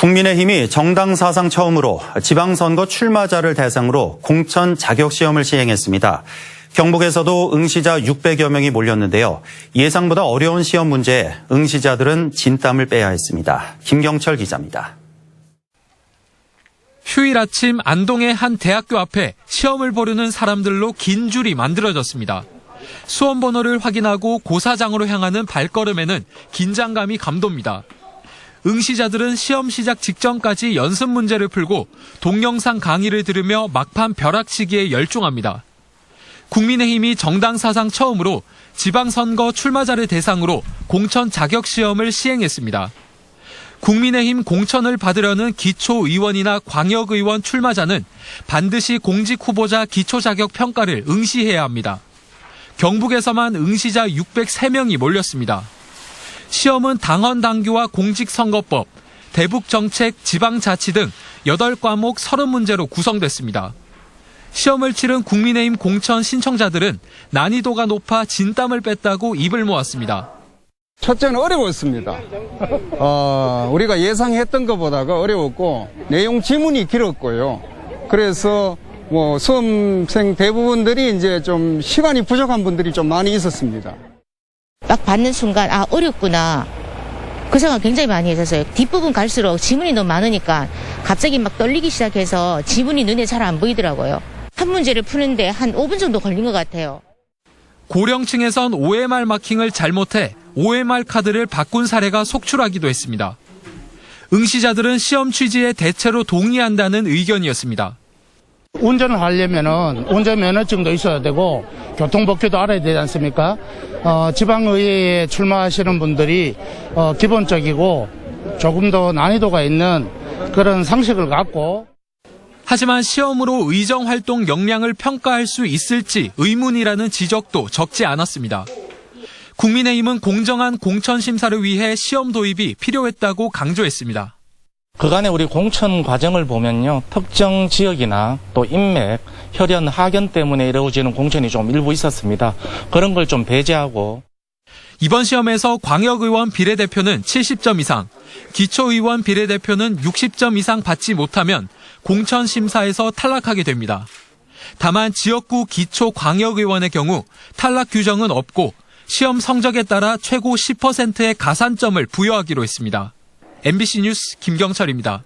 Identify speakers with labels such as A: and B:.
A: 국민의힘이 정당 사상 처음으로 지방선거 출마자를 대상으로 공천 자격시험을 시행했습니다. 경북에서도 응시자 600여 명이 몰렸는데요. 예상보다 어려운 시험 문제에 응시자들은 진땀을 빼야 했습니다. 김경철 기자입니다.
B: 휴일 아침 안동의 한 대학교 앞에 시험을 보려는 사람들로 긴 줄이 만들어졌습니다. 수험 번호를 확인하고 고사장으로 향하는 발걸음에는 긴장감이 감돕니다. 응시자들은 시험 시작 직전까지 연습 문제를 풀고 동영상 강의를 들으며 막판 벼락치기에 열중합니다. 국민의힘이 정당 사상 처음으로 지방선거 출마자를 대상으로 공천 자격시험을 시행했습니다. 국민의힘 공천을 받으려는 기초의원이나 광역의원 출마자는 반드시 공직 후보자 기초자격 평가를 응시해야 합니다. 경북에서만 응시자 603명이 몰렸습니다. 시험은 당헌당규와 공직선거법, 대북정책, 지방자치 등 8과목 30문제로 구성됐습니다. 시험을 치른 국민의힘 공천 신청자들은 난이도가 높아 진땀을 뺐다고 입을 모았습니다.
C: 첫째는 어려웠습니다. 우리가 예상했던 것보다가 어려웠고 내용 지문이 길었고요. 그래서 수험생 대부분들이 이제 좀 시간이 부족한 분들이 좀 많이 있었습니다.
D: 딱 받는 순간 어렵구나 그 생각 굉장히 많이 했었어요. 뒷부분 갈수록 지문이 너무 많으니까 갑자기 막 떨리기 시작해서 지문이 눈에 잘 안 보이더라고요. 한 문제를 푸는데 한 5분 정도 걸린 것 같아요.
B: 고령층에선 OMR 마킹을 잘못해 OMR 카드를 바꾼 사례가 속출하기도 했습니다. 응시자들은 시험 취지에 대체로 동의한다는 의견이었습니다.
E: 운전을 하려면은 운전면허증도 있어야 되고 교통법규도 알아야 되지 않습니까? 지방의회에 출마하시는 분들이 기본적이고 조금 더 난이도가 있는 그런 상식을 갖고.
B: 하지만 시험으로 의정활동 역량을 평가할 수 있을지 의문이라는 지적도 적지 않았습니다. 국민의힘은 공정한 공천 심사를 위해 시험 도입이 필요했다고 강조했습니다.
F: 그간의 우리 공천 과정을 보면요, 특정 지역이나 또 인맥, 혈연, 학연 때문에 이루어지는 공천이 좀 일부 있었습니다. 그런 걸 좀 배제하고.
B: 이번 시험에서 광역의원 비례대표는 70점 이상, 기초의원 비례대표는 60점 이상 받지 못하면 공천 심사에서 탈락하게 됩니다. 다만 지역구 기초 광역의원의 경우 탈락 규정은 없고 시험 성적에 따라 최고 10%의 가산점을 부여하기로 했습니다. MBC 뉴스 김경철입니다.